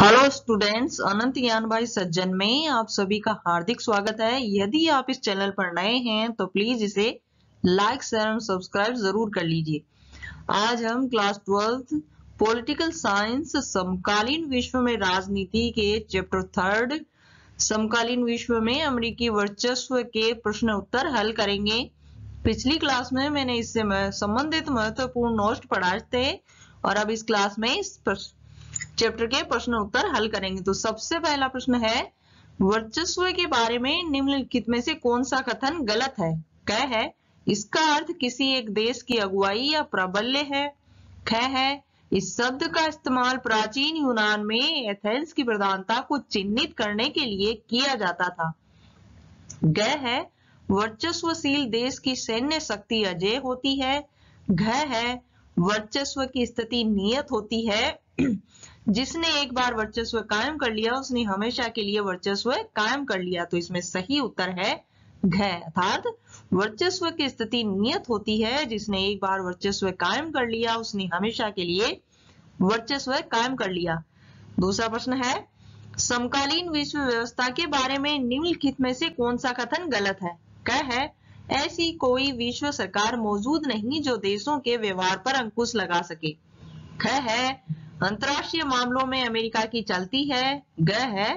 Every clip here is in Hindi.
हेलो स्टूडेंट्स, अनंत ज्ञान भाई सज्जन में आप सभी का हार्दिक स्वागत है। यदि आप इस चैनल पर नए हैं तो प्लीज इसे लाइक शेयर और सब्सक्राइब जरूर कर लीजिए। आज हम क्लास 12 पॉलिटिकल साइंस समकालीन विश्व में राजनीति के चैप्टर 3 समकालीन विश्व में अमेरिकी वर्चस्व के प्रश्न उत्तर हल करेंगे। पिछली क्लास में मैंने इससे संबंधित महत्वपूर्ण नोट्स पढ़ाए थे और अब इस क्लास में इस चैप्टर के प्रश्न उत्तर हल करेंगे। तो सबसे पहला प्रश्न है, वर्चस्व के बारे में निम्नलिखित में से कौन सा कथन गलत है? क है, इसका अर्थ किसी एक देश की अगुवाई या प्राबल्य है। ख है, इस शब्द का इस्तेमाल प्राचीन यूनान में एथेंस की प्रधानता को चिन्हित करने के लिए किया जाता था। ग है, वर्चस्वशील देश की सैन्य शक्ति अजेय होती है। घ है, वर्चस्व की स्थिति नियत होती है। जिसने एक बार वर्चस्व कायम कर लिया उसने हमेशा के लिए वर्चस्व कायम कर लिया। तो इसमें सही उत्तर है घ, अर्थात वर्चस्व की स्थिति नियत होती है। जिसने एक बार वर्चस्व कायम कर लिया उसने हमेशा के लिए वर्चस्व कायम कर लिया। दूसरा प्रश्न है, समकालीन विश्व व्यवस्था के बारे में निम्नलिखित में से कौन सा कथन गलत है? क है, ऐसी कोई विश्व सरकार मौजूद नहीं जो देशों के व्यवहार पर अंकुश लगा सके। ख है, अंतरराष्ट्रीय मामलों में अमेरिका की चलती है। ग है,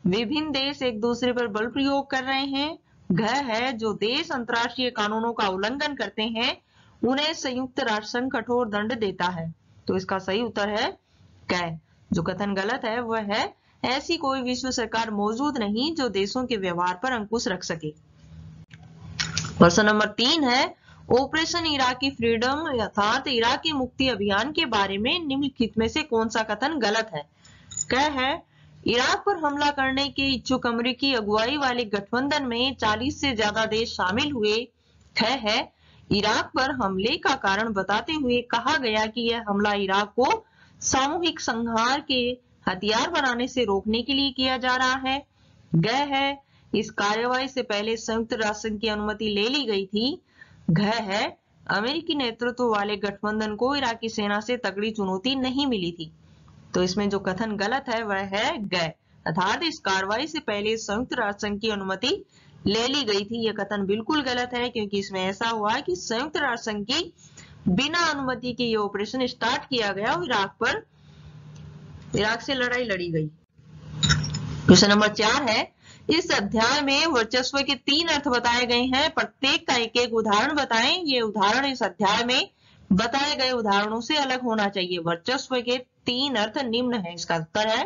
विभिन्न देश एक दूसरे पर बल प्रयोग कर रहे हैं। घ है, जो देश अंतरराष्ट्रीय कानूनों का उल्लंघन करते हैं उन्हें संयुक्त राष्ट्र संघ कठोर दंड देता है। तो इसका सही उत्तर है क। जो कथन गलत है वह है, ऐसी कोई विश्व सरकार मौजूद नहीं जो देशों के व्यवहार पर अंकुश रख सके। प्रश्न नंबर 3 है, ऑपरेशन इराकी फ्रीडम अर्थात इराकी मुक्ति अभियान के बारे में निम्नलिखित में से कौन सा कथन गलत है? क है, इराक पर हमला करने के इच्छुक अमेरिकी अगुवाई वाले गठबंधन में 40 से ज्यादा देश शामिल हुए। ख है, इराक पर हमले का कारण बताते हुए कहा गया कि यह हमला इराक को सामूहिक संहार के हथियार बनाने से रोकने के लिए किया जा रहा है। ग है, इस कार्यवाही से पहले संयुक्त राष्ट्र संघ की अनुमति ले ली गई थी। घ है, अमेरिकी नेतृत्व वाले गठबंधन को इराकी सेना से तगड़ी चुनौती नहीं मिली थी। तो इसमें जो कथन गलत है वह है ग, अर्थात इस कार्रवाई से पहले संयुक्त राष्ट्र संघ की अनुमति ले ली गई थी। यह कथन बिल्कुल गलत है क्योंकि इसमें ऐसा हुआ कि संयुक्त राष्ट्र संघ की बिना अनुमति के ये ऑपरेशन स्टार्ट किया गया और इराक से लड़ाई लड़ी गई। क्वेश्चन नंबर 4 है, इस अध्याय में वर्चस्व के 3 अर्थ बताए गए हैं। प्रत्येक का एक एक उदाहरण बताएं। ये उदाहरण इस अध्याय में बताए गए उदाहरणों से अलग होना चाहिए। वर्चस्व के 3 अर्थ निम्न है। इसका उत्तर है,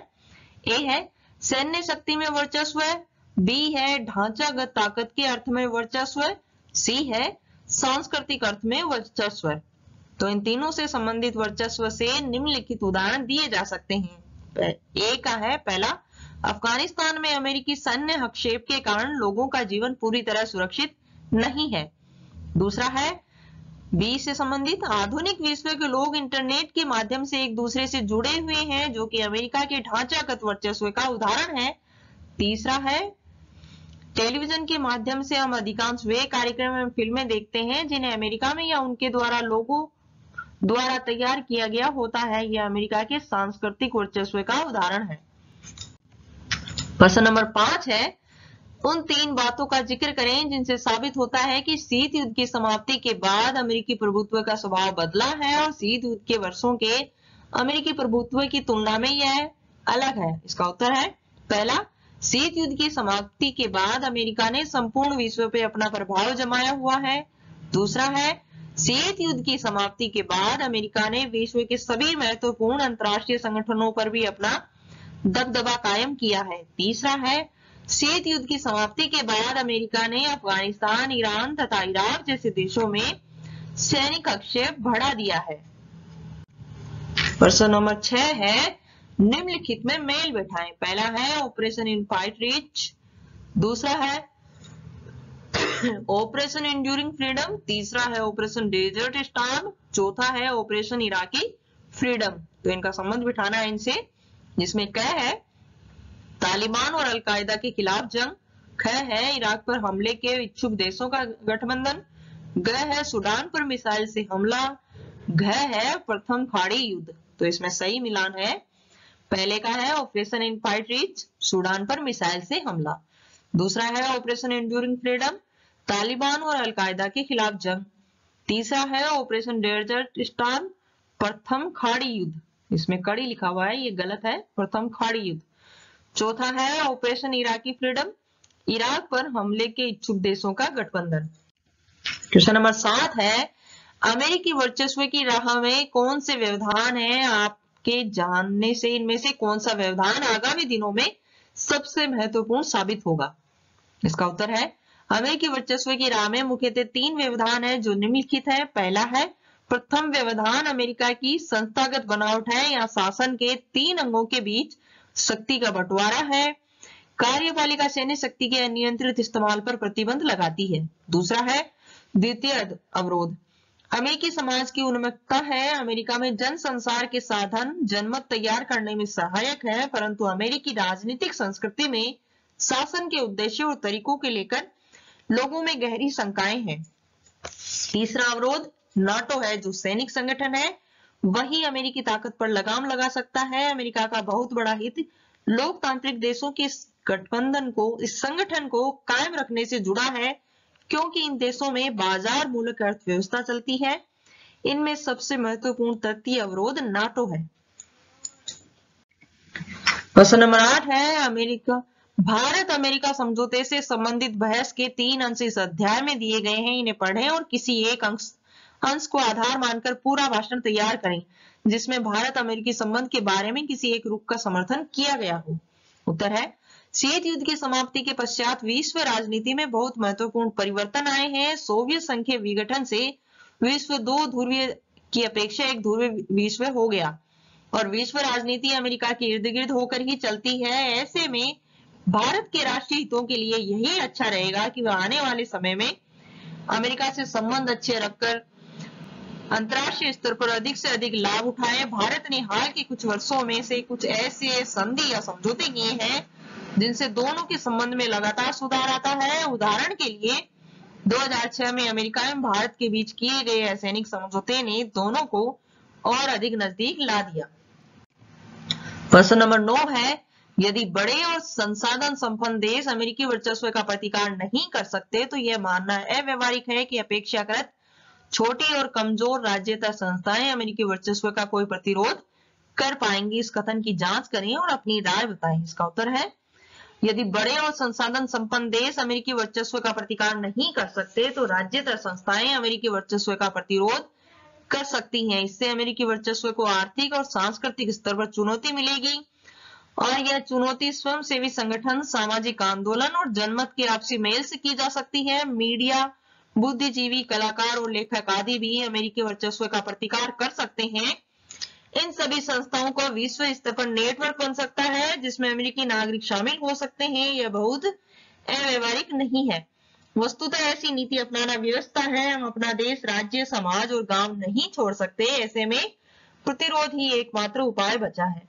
ए है सैन्य शक्ति में वर्चस्व, बी है ढांचागत ताकत के अर्थ में वर्चस्व, सी है सांस्कृतिक अर्थ में वर्चस्व। तो इन तीनों से संबंधित वर्चस्व से निम्नलिखित उदाहरण दिए जा सकते हैं। ए का है, पहला, अफगानिस्तान में अमेरिकी सैन्य हस्तक्षेप के कारण लोगों का जीवन पूरी तरह सुरक्षित नहीं है। दूसरा है, बी से संबंधित, आधुनिक विश्व के लोग इंटरनेट के माध्यम से एक दूसरे से जुड़े हुए हैं जो कि अमेरिका के ढांचागत वर्चस्व का उदाहरण है। तीसरा है, टेलीविजन के माध्यम से हम अधिकांश वे कार्यक्रम एवं फिल्में देखते हैं जिन्हें अमेरिका में या उनके द्वारा लोगों द्वारा तैयार किया गया होता है। यह अमेरिका के सांस्कृतिक वर्चस्व का उदाहरण है। प्रश्न नंबर 5 है, उन 3 बातों का जिक्र करें जिनसे साबित होता है कि शीत युद्ध की समाप्ति के बाद अमेरिकी प्रभुत्व का स्वभाव बदला है और शीत युद्ध के वर्षों के अमेरिकी प्रभुत्व की तुलना में यह अलग है। इसका उत्तर है, पहला, शीत युद्ध की समाप्ति के बाद अमेरिका ने संपूर्ण विश्व पे अपना प्रभाव जमाया हुआ है। दूसरा है, शीत युद्ध की समाप्ति के बाद अमेरिका ने विश्व के सभी महत्वपूर्ण अंतरराष्ट्रीय संगठनों पर भी अपना दबदबा कायम किया है। तीसरा है, शीत युद्ध की समाप्ति के बाद अमेरिका ने अफगानिस्तान, ईरान तथा इराक जैसे देशों में सैनिक हस्तक्षेप बढ़ा दिया है। प्रश्न नंबर 6 है, निम्नलिखित में मेल बैठाएं। पहला है ऑपरेशन इनफाइट रिच, दूसरा है ऑपरेशन एंड्यूरिंग फ्रीडम, तीसरा है ऑपरेशन डेजर्ट स्टॉर्म, चौथा है ऑपरेशन इराकी फ्रीडम। तो इनका संबंध बिठाना है इनसे, जिसमें क है तालिबान और अलकायदा के खिलाफ जंग, ख है इराक पर हमले के इच्छुक देशों का गठबंधन, ग है सूडान पर मिसाइल से हमला, घ है प्रथम खाड़ी युद्ध। तो इसमें सही मिलान है पहले का है ऑपरेशन इनफाइट रीच, सूडान पर मिसाइल से हमला। दूसरा है ऑपरेशन एंड्यूरिंग फ्रीडम, तालिबान और अलकायदा के खिलाफ जंग। तीसरा है ऑपरेशन डेजर्ट स्टार्म, प्रथम खाड़ी युद्ध, इसमें कड़ी लिखा हुआ है, ये गलत है, प्रथम खाड़ी युद्ध। चौथा है ऑपरेशन इराकी फ्रीडम, इराक पर हमले के इच्छुक देशों का गठबंधन। क्वेश्चन नंबर 7 है अमेरिकी वर्चस्व की राह में कौन से व्यवधान है, आपके जानने से इनमें से कौन सा व्यवधान आगामी दिनों में सबसे महत्वपूर्ण साबित होगा। इसका उत्तर है अमेरिकी वर्चस्व की राह में मुख्यतः 3 व्यवधान है जो निम्नलिखित है। पहला है प्रथम व्यवधान अमेरिका की संस्थागत बनावट है, या शासन के 3 अंगों के बीच शक्ति का बंटवारा है। कार्यपालिका सैन्य शक्ति के अनियंत्रित इस्तेमाल पर प्रतिबंध लगाती है। दूसरा है द्वितीय अवरोध, अमेरिकी समाज की उन्मुखता है, अमेरिका में जन संसार के साधन जनमत तैयार करने में सहायक है, परंतु अमेरिकी राजनीतिक संस्कृति में शासन के उद्देश्य और तरीकों के लेकर लोगों में गहरी शंकाएं हैं। तीसरा अवरोध नाटो है, जो सैनिक संगठन है, वही अमेरिकी ताकत पर लगाम लगा सकता है। अमेरिका का बहुत बड़ा हित लोकतांत्रिक देशों के गठबंधन को, इस संगठन को कायम रखने से जुड़ा है, क्योंकि इन देशों में बाजार मूलक अर्थव्यवस्था चलती है। इनमें सबसे महत्वपूर्ण तृतीय अवरोध नाटो है। प्रश्न नंबर 8 है भारत अमेरिका समझौते से संबंधित बहस के 3 अंश इस अध्याय में दिए गए हैं, इन्हें पढ़ें और किसी एक अंश को आधार मानकर पूरा भाषण तैयार करें जिसमें भारत अमेरिकी संबंध के बारे में किसी एक रुख का समर्थन किया गया हो। उत्तर है शीत युद्ध की समाप्ति के पश्चात विश्व राजनीति में बहुत महत्वपूर्ण परिवर्तन आए हैं। सोवियत संघ के विघटन से विश्व 2 ध्रुवीय की अपेक्षा एक ध्रुवीय विश्व हो गया और विश्व राजनीति अमेरिका के इर्द गिर्द होकर ही चलती है। ऐसे में भारत के राष्ट्रीय हितों के लिए यही अच्छा रहेगा कि वह आने वाले समय में अमेरिका से संबंध अच्छे रखकर अंतर्राष्ट्रीय स्तर पर अधिक से अधिक लाभ उठाए। भारत ने हाल के कुछ वर्षों में से कुछ ऐसे संधि या समझौते किए हैं जिनसे दोनों के संबंध में लगातार सुधार आता है। उदाहरण के लिए 2006 में अमेरिका एवं भारत के बीच किए गए सैनिक समझौते ने दोनों को और अधिक नजदीक ला दिया। प्रश्न नंबर 9 है यदि बड़े और संसाधन संपन्न देश अमेरिकी वर्चस्व का प्रतिकार नहीं कर सकते तो यह मानना अव्यवहारिक है कि अपेक्षाकृत छोटी और कमजोर राज्यता संस्थाएं अमेरिकी वर्चस्व का कोई प्रतिरोध कर पाएंगी। इस कथन की जांच करें और अपनी राय बताएं। इसका उत्तर है यदि बड़े और संसाधन संपन्न देश अमेरिकी वर्चस्व का प्रतिकार नहीं कर सकते तो राज्यता संस्थाएं अमेरिकी वर्चस्व का प्रतिरोध कर सकती हैं। इससे अमेरिकी वर्चस्व को आर्थिक और सांस्कृतिक स्तर पर चुनौती मिलेगी और यह चुनौती स्वयंसेवी संगठन, सामाजिक आंदोलन और जनमत के आपसी मेल से की जा सकती है। मीडिया, बुद्धिजीवी, कलाकार और लेखक आदि भी अमेरिकी वर्चस्व का प्रतिकार कर सकते हैं। इन सभी संस्थाओं को विश्व स्तर पर नेटवर्क बन सकता है जिसमें अमेरिकी नागरिक शामिल हो सकते हैं। यह बहुत अव्यवहारिक नहीं है। वस्तुतः ऐसी नीति अपनाना व्यवस्था है। हम अपना देश, राज्य, समाज और गांव नहीं छोड़ सकते। ऐसे में प्रतिरोध ही एकमात्र उपाय बचा है।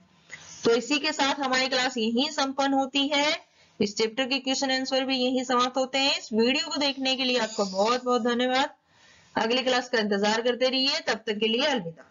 तो इसी के साथ हमारी क्लास यहीं संपन्न होती है। इस चैप्टर के क्वेश्चन आंसर भी यहीं समाप्त होते हैं। इस वीडियो को देखने के लिए आपका बहुत बहुत धन्यवाद। अगली क्लास का इंतजार करते रहिए। तब तक के लिए अलविदा।